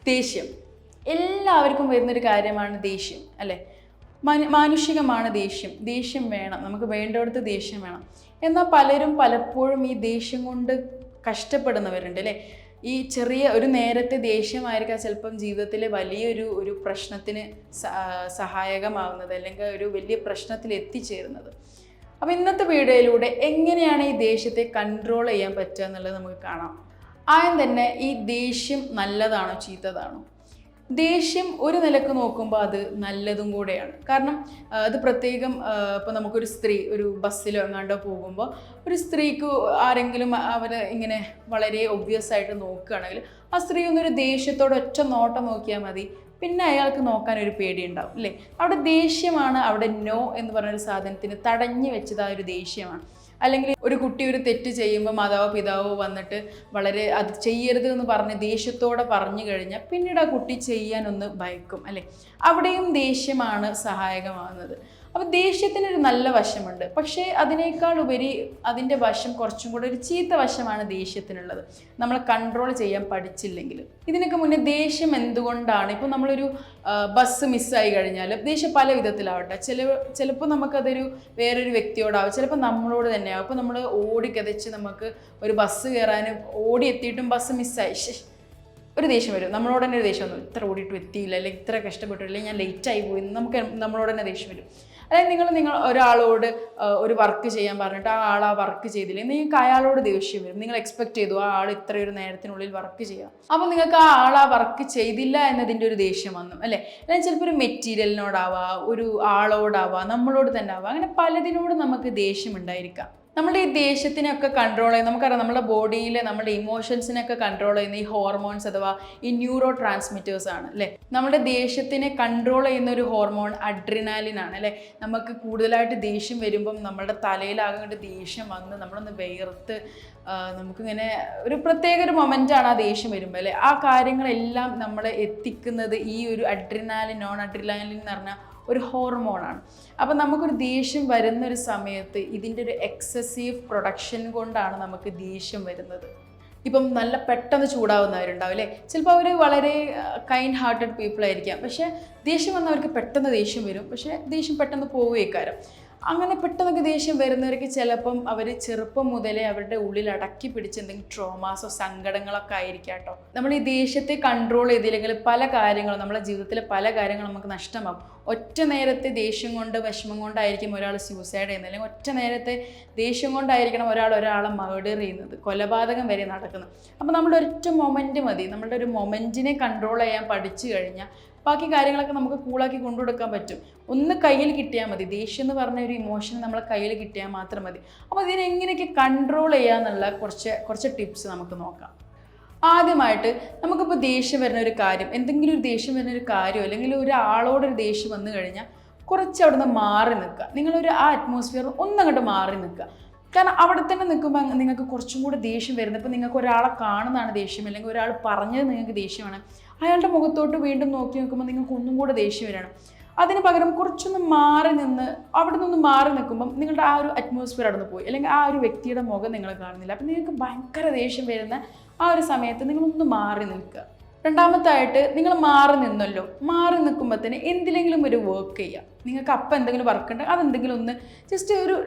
ദേഷ്യം എല്ലാവർക്കും വരുന്നൊരു കാര്യമാണ് ദേഷ്യം അല്ലേ? മാനുഷികമാണ് ദേഷ്യം. ദേഷ്യം വേണം, നമുക്ക് വേണ്ടടുത്ത് ദേഷ്യം വേണം. എന്നാൽ പലരും പലപ്പോഴും ഈ ദേഷ്യം കൊണ്ട് കഷ്ടപ്പെടുന്നവരുണ്ട് അല്ലേ? ഈ ചെറിയ ഒരു നേരത്തെ ദേഷ്യമായിരിക്കാം ചിലപ്പം ജീവിതത്തിലെ വലിയൊരു പ്രശ്നത്തിന് സഹായകമാവുന്നത്, അല്ലെങ്കിൽ ഒരു വലിയ പ്രശ്നത്തിൽ എത്തിച്ചേരുന്നത്. അപ്പോൾ ഇന്നത്തെ വീഡിയോയിലൂടെ എങ്ങനെയാണ് ഈ ദേഷ്യത്തെ കൺട്രോൾ ചെയ്യാൻ പറ്റുക എന്നുള്ളത് നമുക്ക് കാണാം. ആദ്യം തന്നെ ഈ ദേഷ്യം നല്ലതാണോ ചീത്തതാണോ? ദേഷ്യം ഒരു നിലക്ക് നോക്കുമ്പോൾ അത് നല്ലതും കൂടെയാണ്. കാരണം അത് പ്രത്യേകം ഇപ്പോൾ നമുക്കൊരു സ്ത്രീ ഒരു ബസ്സിലോ എങ്ങാണ്ടോ പോകുമ്പോൾ ഒരു സ്ത്രീക്ക് ആരെങ്കിലും അവർ ഇങ്ങനെ വളരെ ഒബ്വിയസ് ആയിട്ട് നോക്കുകയാണെങ്കിൽ ആ സ്ത്രീ ഒന്നൊരു ദേഷ്യത്തോടെ ഒറ്റ നോട്ടം നോക്കിയാൽ മതി, പിന്നെ അയാൾക്ക് നോക്കാൻ ഒരു പേടിയുണ്ടാവും അല്ലേ? അവിടെ ദേഷ്യമാണ്, അവിടെ നോ എന്ന് പറഞ്ഞൊരു സാധനത്തിന് തടഞ്ഞു വെച്ചത് ആ ഒരു ദേഷ്യമാണ്. അല്ലെങ്കിൽ ഒരു കുട്ടി ഒരു തെറ്റ് ചെയ്യുമ്പോൾ മാതാവോ പിതാവോ വന്നിട്ട് വളരെ അത് ചെയ്യരുത് എന്ന് പറഞ്ഞ് ദേഷ്യത്തോടെ പറഞ്ഞു കഴിഞ്ഞാൽ പിന്നീട് ആ കുട്ടി ചെയ്യാനൊന്ന് ഭയക്കും അല്ലേ? അവിടെയും ദേഷ്യമാണ് സഹായകമാകുന്നത്. അപ്പോൾ ദേഷ്യത്തിനൊരു നല്ല വശമുണ്ട്, പക്ഷേ അതിനേക്കാൾ ഉപരി അതിൻ്റെ വശം കുറച്ചും കൂടെ ഒരു ചീത്ത വശമാണ് ദേഷ്യത്തിനുള്ളത്, നമ്മൾ കൺട്രോൾ ചെയ്യാൻ പഠിച്ചില്ലെങ്കിൽ. ഇതിനൊക്കെ മുന്നേ ദേഷ്യം എന്തുകൊണ്ടാണ്, ഇപ്പോൾ നമ്മളൊരു ബസ് മിസ്സായി കഴിഞ്ഞാൽ ദേഷ്യം പല വിധത്തിലാവട്ടെ. ചിലപ്പോൾ നമുക്കതൊരു വേറൊരു വ്യക്തിയോടാവും, ചിലപ്പോൾ നമ്മളോട് തന്നെയാവും. അപ്പോൾ നമ്മൾ ഓടിക്കതച്ച് നമുക്ക് ഒരു ബസ് കയറാൻ ഓടി എത്തിയിട്ടും ബസ് മിസ്സായി ഒരു ദേഷ്യം വരും. നമ്മളോട് തന്നെ ഒരു ദേഷ്യം വന്നു, ഇത്ര ഓടിയിട്ടും എത്തിയില്ല, അല്ലെങ്കിൽ ഇത്ര കഷ്ടപ്പെട്ടു, അല്ലെങ്കിൽ ഞാൻ ലേറ്റായി പോയി, നമ്മളോട് തന്നെ ദേഷ്യം വരും. അതായത് നിങ്ങൾ ഒരാളോട് ഒരു വർക്ക് ചെയ്യാൻ പറഞ്ഞിട്ട് ആ ആൾ ആ വർക്ക് ചെയ്തില്ലെങ്കിൽ നിങ്ങൾക്ക് അയാളോട് ദേഷ്യം വരും. നിങ്ങൾ എക്സ്പെക്ട് ചെയ്തു ആ ആൾ ഇത്രയൊരു നേരത്തിനുള്ളിൽ വർക്ക് ചെയ്യാം, അപ്പോൾ നിങ്ങൾക്ക് ആ ആൾ ആ വർക്ക് ചെയ്തില്ല എന്നതിൻ്റെ ഒരു ദേഷ്യം വന്നു അല്ലേ? അല്ലെങ്കിൽ ചിലപ്പോൾ ഒരു മെറ്റീരിയലിനോടാവാം, ഒരു ആളോടാവാം, നമ്മളോട് തന്നെ ആവാം. അങ്ങനെ പലതിനോട് നമുക്ക് ദേഷ്യം ഉണ്ടായിരിക്കാം. നമ്മുടെ ഈ ദേഷ്യത്തിനെയൊക്കെ കൺട്രോൾ ചെയ്യുന്ന, നമുക്കറിയാം നമ്മുടെ ബോഡിയിലെ നമ്മുടെ ഇമോഷൻസിനെയൊക്കെ കൺട്രോൾ ചെയ്യുന്ന ഈ ഹോർമോൺസ് അഥവാ ഈ ന്യൂറോ ട്രാൻസ്മിറ്റേഴ്സ് ആണ് അല്ലേ? നമ്മുടെ ദേഷ്യത്തിനെ കൺട്രോൾ ചെയ്യുന്ന ഒരു ഹോർമോൺ അഡ്രിനാലിൻ ആണ് അല്ലേ? നമുക്ക് കൂടുതലായിട്ട് ദേഷ്യം വരുമ്പം നമ്മുടെ തലയിലാകെ ദേഷ്യം വന്ന് നമ്മളൊന്ന് വേർത്ത് നമുക്കിങ്ങനെ ഒരു പ്രത്യേക ഒരു മൊമെൻ്റാണ് ആ ദേഷ്യം വരുമ്പോൾ അല്ലേ? ആ കാര്യങ്ങളെല്ലാം നമ്മളെ എത്തിക്കുന്നത് ഈ ഒരു അഡ്രിനാലിൻ, നോൺ അഡ്രിനാലിൻ എന്ന് പറഞ്ഞാൽ ഒരു ഹോർമോണാണ്. അപ്പം നമുക്കൊരു ദേഷ്യം വരുന്നൊരു സമയത്ത് ഇതിൻ്റെ ഒരു എക്സസീവ് പ്രൊഡക്ഷൻ കൊണ്ടാണ് നമുക്ക് ദേഷ്യം വരുന്നത്. ഇപ്പം നല്ല പെട്ടെന്ന് ചൂടാവുന്നവരുണ്ടാവും അല്ലേ? ചിലപ്പോൾ അവർ വളരെ കൈൻഡ് ഹാർട്ടഡ് പീപ്പിൾ ആയിരിക്കാം, പക്ഷേ ദേഷ്യം വന്നവർക്ക് പെട്ടെന്ന് ദേഷ്യം വരും, പക്ഷേ ദേഷ്യം പെട്ടെന്ന് പോവുകയായിരിക്കും. അങ്ങനെ പെട്ടെന്നൊക്കെ ദേഷ്യം വരുന്നവർക്ക് ചിലപ്പം അവർ ചെറുപ്പം മുതലേ അവരുടെ ഉള്ളിൽ അടക്കി പിടിച്ച് എന്തെങ്കിലും ട്രോമാസോ സങ്കടങ്ങളൊക്കെ ആയിരിക്കാം കേട്ടോ. നമ്മൾ ഈ ദേഷ്യത്തെ കൺട്രോൾ ചെയ്തില്ലെങ്കിൽ പല കാര്യങ്ങളും നമ്മുടെ ജീവിതത്തിലെ പല കാര്യങ്ങളും നമുക്ക് നഷ്ടമാകും. ഒറ്റ നേരത്തെ ദേഷ്യം കൊണ്ട് വിഷമം കൊണ്ടായിരിക്കും ഒരാൾ സൂസൈഡ് ചെയ്യുന്നത്, അല്ലെങ്കിൽ ഒറ്റ നേരത്തെ ദേഷ്യം കൊണ്ടായിരിക്കണം ഒരാളെ മർഡർ ചെയ്യുന്നത്, കൊലപാതകം വരെ നടക്കുന്നത്. അപ്പോൾ നമ്മുടെ ഒറ്റ മൊമെൻറ്റ് മതി. നമ്മളുടെ ഒരു മൊമെൻറ്റിനെ കൺട്രോൾ ചെയ്യാൻ പഠിച്ചു കഴിഞ്ഞാൽ ബാക്കി കാര്യങ്ങളൊക്കെ നമുക്ക് കൂളാക്കി കൊണ്ടുകൊടുക്കാൻ പറ്റും. ഒന്ന് കയ്യിൽ കിട്ടിയാൽ മതി. ദേഷ്യം എന്ന് പറഞ്ഞ ഒരു ഇമോഷൻ നമ്മളെ കയ്യിൽ കിട്ടിയാൽ മാത്രം മതി. അപ്പോൾ ഇതിനെ എങ്ങനെയൊക്കെ കൺട്രോൾ ചെയ്യാന്നുള്ള കുറച്ച് ടിപ്സ് നമുക്ക് നോക്കാം. ആദ്യമായിട്ട് നമുക്കിപ്പോൾ ദേഷ്യം വരുന്ന ഒരു കാര്യം, എന്തെങ്കിലും ഒരു ദേഷ്യം വരുന്ന ഒരു കാര്യം അല്ലെങ്കിൽ ഒരാളോടൊരു ദേഷ്യം വന്നു കഴിഞ്ഞാൽ കുറച്ച് അവിടെ നിന്ന് മാറി നിൽക്കുക. നിങ്ങളൊരു ആ അറ്റ്മോസ്ഫിയർ ഒന്നങ്ങോട്ട് മാറി നിൽക്കുക. കാരണം അവിടെ തന്നെ നിൽക്കുമ്പോൾ നിങ്ങൾക്ക് കുറച്ചും കൂടെ ദേഷ്യം വരുന്നത്. ഇപ്പോൾ നിങ്ങൾക്ക് ഒരാളെ കാണുന്നതാണ് ദേഷ്യം, അല്ലെങ്കിൽ ഒരാൾ പറഞ്ഞത് നിങ്ങൾക്ക് ദേഷ്യമാണ്, അയാളുടെ മുഖത്തോട്ട് വീണ്ടും നോക്കി നോക്കുമ്പോൾ നിങ്ങൾക്ക് ഒന്നും കൂടെ ദേഷ്യം വരികയാണ്. അതിന് പകരം കുറച്ചൊന്ന് മാറി നിന്ന് അവിടെ നിന്ന് മാറി നിൽക്കുമ്പം നിങ്ങളുടെ ആ ഒരു അറ്റ്മോസ്ഫിയർ അവിടെ നിന്ന് പോയി, അല്ലെങ്കിൽ ആ ഒരു വ്യക്തിയുടെ മുഖം നിങ്ങൾ കാണുന്നില്ല. അപ്പം നിങ്ങൾക്ക് ഭയങ്കര ദേഷ്യം വരുന്ന ആ ഒരു സമയത്ത് നിങ്ങളൊന്ന് മാറി നിൽക്കുക. രണ്ടാമത്തായിട്ട് നിങ്ങൾ മാറി നിന്നല്ലോ, മാറി നിൽക്കുമ്പോൾ തന്നെ എന്തിലെങ്കിലും ഒരു വർക്ക് ചെയ്യുക. നിങ്ങൾക്ക് അപ്പം എന്തെങ്കിലും വർക്ക് ഉണ്ടെങ്കിൽ അതെന്തെങ്കിലും ഒന്ന് ജസ്റ്റ്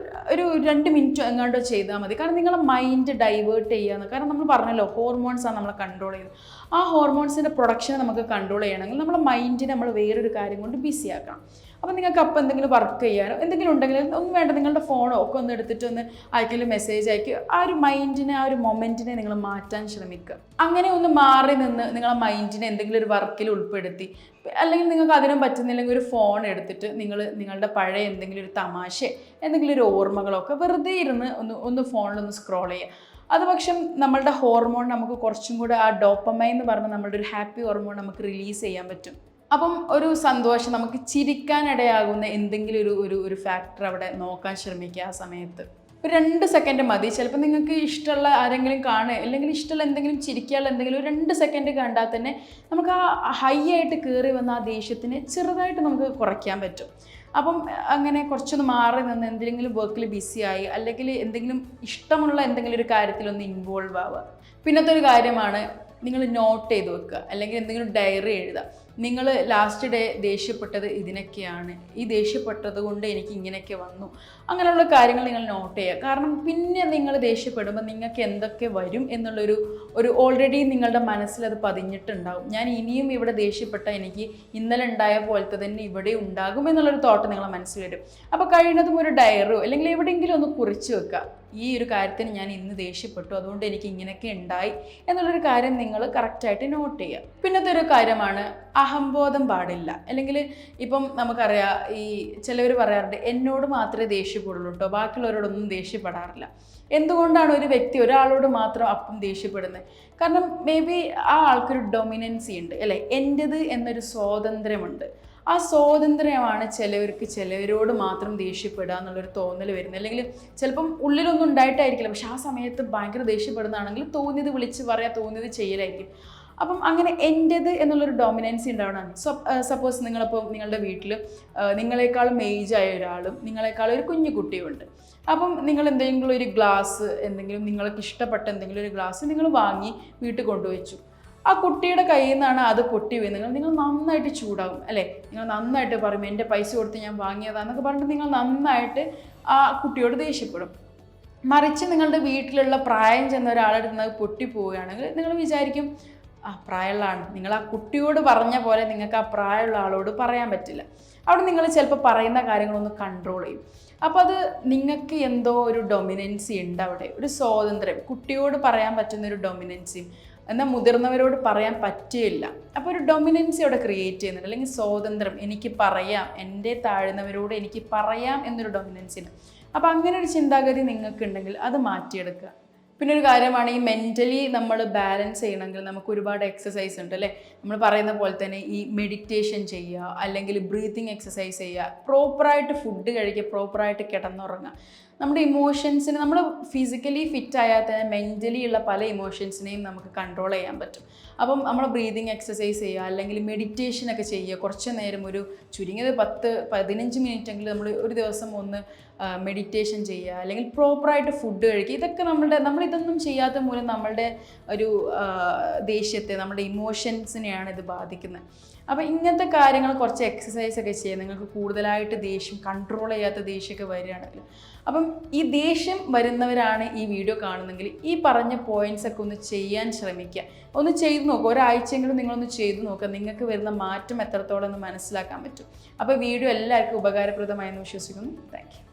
ഒരു 2 മിനിറ്റ് എങ്ങാണ്ടോ ചെയ്താൽ മതി. കാരണം നിങ്ങളെ മൈൻഡ് ഡൈവേർട്ട് ചെയ്യാന്ന്. കാരണം നമ്മൾ പറഞ്ഞല്ലോ ഹോർമോൺസാണ് നമ്മളെ കൺട്രോൾ ചെയ്യുന്നത്. ആ ഹോർമോൺസിൻ്റെ പ്രൊഡക്ഷനെ നമുക്ക് കൺട്രോൾ ചെയ്യണമെങ്കിൽ നമ്മുടെ മൈൻഡിനെ നമ്മൾ വേറൊരു കാര്യം കൊണ്ട് ബിസി ആക്കണം. അപ്പോൾ നിങ്ങൾക്ക് അപ്പം എന്തെങ്കിലും വർക്ക് ചെയ്യാനോ എന്തെങ്കിലും ഉണ്ടെങ്കിൽ ഒന്നും വേണ്ട, നിങ്ങളുടെ ഫോണോ ഒക്കെ ഒന്ന് എടുത്തിട്ട് ഒന്ന് ആർക്കെങ്കിലും മെസ്സേജ് അയക്കുക. ആ ഒരു മൈൻഡിനെ, ആ ഒരു മൊമെൻറ്റിനെ നിങ്ങൾ മാറ്റാൻ ശ്രമിക്കുക. അങ്ങനെ ഒന്ന് മാറി നിന്ന് നിങ്ങളെ മൈൻഡിനെ എന്തെങ്കിലും ഒരു വർക്കിൽ ഉൾപ്പെടുത്തി, അല്ലെങ്കിൽ നിങ്ങൾക്ക് അതിനും പറ്റുന്നില്ലെങ്കിൽ ഒരു ഫോൺ എടുത്തിട്ട് നിങ്ങളുടെ പഴയ എന്തെങ്കിലും ഒരു തമാശ, എന്തെങ്കിലും ഒരു ഓർമ്മകളൊക്കെ വെറുതെ ഇരുന്ന് ഒന്ന് ഫോണിലൊന്ന് സ്ക്രോൾ ചെയ്യുക. അത് പക്ഷം നമ്മളുടെ ഹോർമോൺ നമുക്ക് കുറച്ചും കൂടെ ആ ഡോപ്പമൈൻ എന്ന് പറഞ്ഞ നമ്മളുടെ ഒരു ഹാപ്പി ഹോർമോൺ നമുക്ക് റിലീസ് ചെയ്യാൻ പറ്റും. അപ്പം ഒരു സന്തോഷം, നമുക്ക് ചിരിക്കാനിടയാകുന്ന എന്തെങ്കിലും ഒരു ഫാക്ടർ അവിടെ നോക്കാൻ ശ്രമിക്കുക. ആ സമയത്ത് ഒരു 2 സെക്കൻഡ് മതി. ചിലപ്പോൾ നിങ്ങൾക്ക് ഇഷ്ടമുള്ള ആരെങ്കിലും കാണുക, അല്ലെങ്കിൽ ഇഷ്ടമുള്ള എന്തെങ്കിലും ചിരിക്കാനുള്ള എന്തെങ്കിലും ഒരു 2 സെക്കൻഡ് കണ്ടാൽ തന്നെ നമുക്ക് ആ ഹൈ ആയിട്ട് കയറി വന്ന ആ ദേഷ്യത്തിന് ചെറുതായിട്ട് നമുക്ക് കുറയ്ക്കാൻ പറ്റും. അപ്പം അങ്ങനെ കുറച്ചൊന്ന് മാറി നിന്ന് എന്തെങ്കിലും വർക്കിൽ ബിസിയായി, അല്ലെങ്കിൽ എന്തെങ്കിലും ഇഷ്ടമുള്ള എന്തെങ്കിലും ഒരു കാര്യത്തിലൊന്ന് ഇൻവോൾവ് ആവുക. പിന്നത്തെ ഒരു കാര്യമാണ് നിങ്ങൾ നോട്ട് ചെയ്ത് വെക്കുക, അല്ലെങ്കിൽ എന്തെങ്കിലും ഡയറി എഴുതുക. നിങ്ങൾ ലാസ്റ്റ് ഡേ ദേഷ്യപ്പെട്ടത് ഇതിനൊക്കെയാണ്, ഈ ദേഷ്യപ്പെട്ടത് കൊണ്ട് എനിക്ക് ഇങ്ങനെയൊക്കെ വന്നു, അങ്ങനെയുള്ള കാര്യങ്ങൾ നിങ്ങൾ നോട്ട് ചെയ്യുക. കാരണം പിന്നെ നിങ്ങൾ ദേഷ്യപ്പെടുമ്പോൾ നിങ്ങൾക്ക് എന്തൊക്കെ വരും എന്നുള്ളൊരു ഓൾറെഡി നിങ്ങളുടെ മനസ്സിൽ അത് പതിഞ്ഞിട്ടുണ്ടാകും. ഞാൻ ഇനിയും ഇവിടെ ദേഷ്യപ്പെട്ട എനിക്ക് ഇന്നലെ ഉണ്ടായ പോലത്തെ തന്നെ ഇവിടെ ഉണ്ടാകും എന്നുള്ളൊരു തോട്ട് നിങ്ങളെ മനസ്സിൽ വരും. അപ്പോൾ കഴിയുന്നതും ഒരു ഡയറിയോ അല്ലെങ്കിൽ എവിടെയെങ്കിലും ഒന്ന് കുറിച്ച് വെക്കുക, ഈ ഒരു കാര്യത്തിന് ഞാൻ ഇന്ന് ദേഷ്യപ്പെട്ടു, അതുകൊണ്ട് എനിക്ക് ഇങ്ങനെയൊക്കെ ഉണ്ടായി എന്നുള്ളൊരു കാര്യം നിങ്ങൾ കറക്റ്റായിട്ട് നോട്ട് ചെയ്യുക. പിന്നത്തെ ഒരു കാര്യമാണ് അഹംബോധം പാടില്ല. അല്ലെങ്കിൽ ഇപ്പം നമുക്കറിയാം, ഈ ചിലവർ പറയാറുണ്ട് എന്നോട് മാത്രമേ ദേഷ്യപ്പെടുള്ളൂ കേട്ടോ, ബാക്കിയുള്ളവരോടൊന്നും ദേഷ്യപ്പെടാറില്ല. എന്തുകൊണ്ടാണ് ഒരു വ്യക്തി ഒരാളോട് മാത്രം അപ്പം ദേഷ്യപ്പെടുന്നത്? കാരണം മേ ബി ആ ആൾക്കൊരു ഡൊമിനൻസി ഉണ്ട് അല്ലേ, എൻ്റേത് എന്നൊരു സ്വാതന്ത്ര്യമുണ്ട്. ആ സ്വാതന്ത്ര്യമാണ് ചിലവരോട് മാത്രം ദേഷ്യപ്പെടുക എന്നുള്ളൊരു തോന്നൽ വരുന്നത്. അല്ലെങ്കിൽ ചിലപ്പം ഉള്ളിലൊന്നും ഉണ്ടായിട്ടായിരിക്കില്ല, പക്ഷെ ആ സമയത്ത് ഭയങ്കര ദേഷ്യപ്പെടുന്നതാണെങ്കിൽ തോന്നിയത് വിളിച്ച് പറയുക, തോന്നിയത് ചെയ്യലായിരിക്കും. അപ്പം അങ്ങനെ എൻ്റേത് എന്നുള്ളൊരു ഡോമിനൻസി ഉണ്ടാവണം. സപ്പോസ് നിങ്ങളിപ്പോൾ നിങ്ങളുടെ വീട്ടിൽ നിങ്ങളെക്കാളും ഏജായ ഒരാളും നിങ്ങളെക്കാളും ഒരു കുഞ്ഞു കുട്ടിയുമുണ്ട്. അപ്പം നിങ്ങൾ എന്തെങ്കിലും ഒരു ഗ്ലാസ്, എന്തെങ്കിലും നിങ്ങൾക്ക് ഇഷ്ടപ്പെട്ട എന്തെങ്കിലും ഒരു ഗ്ലാസ് നിങ്ങൾ വാങ്ങി വീട്ടിൽ കൊണ്ടുവച്ചു. ആ കുട്ടിയുടെ കയ്യിൽ നിന്നാണ് അത് പൊട്ടി വീഴുന്നത്. നിങ്ങൾ നന്നായിട്ട് ചൂടാകും അല്ലേ, നിങ്ങൾ നന്നായിട്ട് പറയും എൻ്റെ പൈസ കൊടുത്ത് ഞാൻ വാങ്ങിയതാന്നൊക്കെ പറഞ്ഞിട്ട് നിങ്ങൾ നന്നായിട്ട് ആ കുട്ടിയോട് ദേഷ്യപ്പെടും. മറിച്ച് നിങ്ങളുടെ വീട്ടിലുള്ള പ്രായം ചെന്ന ഒരാളുടെ നിന്ന് പൊട്ടിപ്പോവുകയാണെങ്കിൽ നിങ്ങൾ വിചാരിക്കും ആ പ്രായമുള്ളതാണ്. നിങ്ങൾ ആ കുട്ടിയോട് പറഞ്ഞ പോലെ നിങ്ങൾക്ക് ആ പ്രായമുള്ള ആളോട് പറയാൻ പറ്റില്ല. അവിടെ നിങ്ങൾ ചിലപ്പോൾ പറയുന്ന കാര്യങ്ങളൊന്ന് കൺട്രോൾ ചെയ്യും. അപ്പോൾ അത് നിങ്ങൾക്ക് എന്തോ ഒരു ഡൊമിനൻസി ഉണ്ട് അവിടെ, ഒരു സ്വാതന്ത്ര്യം. കുട്ടിയോട് പറയാൻ പറ്റുന്നൊരു ഡൊമിനൻസിയും എന്നാൽ മുതിർന്നവരോട് പറയാൻ പറ്റില്ല. അപ്പോൾ ഒരു ഡൊമിനൻസി അവിടെ ക്രിയേറ്റ് ചെയ്യുന്നുണ്ട്, അല്ലെങ്കിൽ സ്വാതന്ത്ര്യം, എനിക്ക് പറയാം, എൻ്റെ താഴ്ന്നവരോട് എനിക്ക് പറയാം എന്നൊരു ഡൊമിനൻസി ഉണ്ട്. അപ്പോൾ അങ്ങനെ ഒരു ചിന്താഗതി നിങ്ങൾക്കുണ്ടെങ്കിൽ അത് മാറ്റിയെടുക്കുക. പിന്നെ ഒരു കാര്യമാണ്, ഈ മെൻ്റലി നമ്മൾ ബാലൻസ് ചെയ്യണമെങ്കിൽ നമുക്ക് ഒരുപാട് എക്സസൈസ് ഉണ്ട് അല്ലേ. നമ്മൾ പറയുന്ന പോലെ തന്നെ ഈ മെഡിറ്റേഷൻ ചെയ്യുക, അല്ലെങ്കിൽ ബ്രീത്തിങ് എക്സസൈസ് ചെയ്യുക, പ്രോപ്പറായിട്ട് ഫുഡ് കഴിക്കുക, പ്രോപ്പറായിട്ട് കിടന്നുറങ്ങുക. നമ്മുടെ ഇമോഷൻസിന്, നമ്മൾ ഫിസിക്കലി ഫിറ്റ് ആയാൽ തന്നെ മെൻ്റലി ഉള്ള പല ഇമോഷൻസിനെയും നമുക്ക് കൺട്രോൾ ചെയ്യാൻ പറ്റും. അപ്പം നമ്മൾ ബ്രീതിങ് എക്സസൈസ് ചെയ്യുക, അല്ലെങ്കിൽ മെഡിറ്റേഷനൊക്കെ ചെയ്യുക. കുറച്ച് നേരം, ഒരു ചുരുങ്ങിയത് 10-15 മിനിറ്റെങ്കിലും നമ്മൾ ഒരു ദിവസം ഒന്ന് മെഡിറ്റേഷൻ ചെയ്യുക, അല്ലെങ്കിൽ പ്രോപ്പറായിട്ട് ഫുഡ് കഴിക്കുക. ഇതൊക്കെ നമ്മളിതൊന്നും ചെയ്യാത്ത മൂലം നമ്മളുടെ ഒരു ദേഷ്യത്തെ, നമ്മുടെ ഇമോഷൻസിനെയാണ് ഇത് ബാധിക്കുന്നത്. അപ്പോൾ ഇങ്ങനത്തെ കാര്യങ്ങൾ, കുറച്ച് എക്സസൈസൊക്കെ ചെയ്യുക. നിങ്ങൾക്ക് കൂടുതലായിട്ട് ദേഷ്യം, കൺട്രോൾ ചെയ്യാത്ത ദേഷ്യമൊക്കെ വരികയാണെങ്കിൽ, അപ്പം ഈ ദേഷ്യം വരുന്നവരാണ് ഈ വീഡിയോ കാണുന്നെങ്കിൽ ഈ പറഞ്ഞ പോയിൻറ്റ്സൊക്കെ ഒന്ന് ചെയ്യാൻ ശ്രമിക്കുക. ഒന്ന് ചെയ്ത് നോക്കുക, ഒരാഴ്ചയെങ്കിലും നിങ്ങളൊന്ന് ചെയ്ത് നോക്കുക. നിങ്ങൾക്ക് വരുന്ന മാറ്റം എത്രത്തോളം എന്ന് മനസ്സിലാക്കാൻ പറ്റും. അപ്പോൾ വീഡിയോ എല്ലാവർക്കും ഉപകാരപ്രദമായെന്ന് വിശ്വസിക്കുന്നു. Thank you.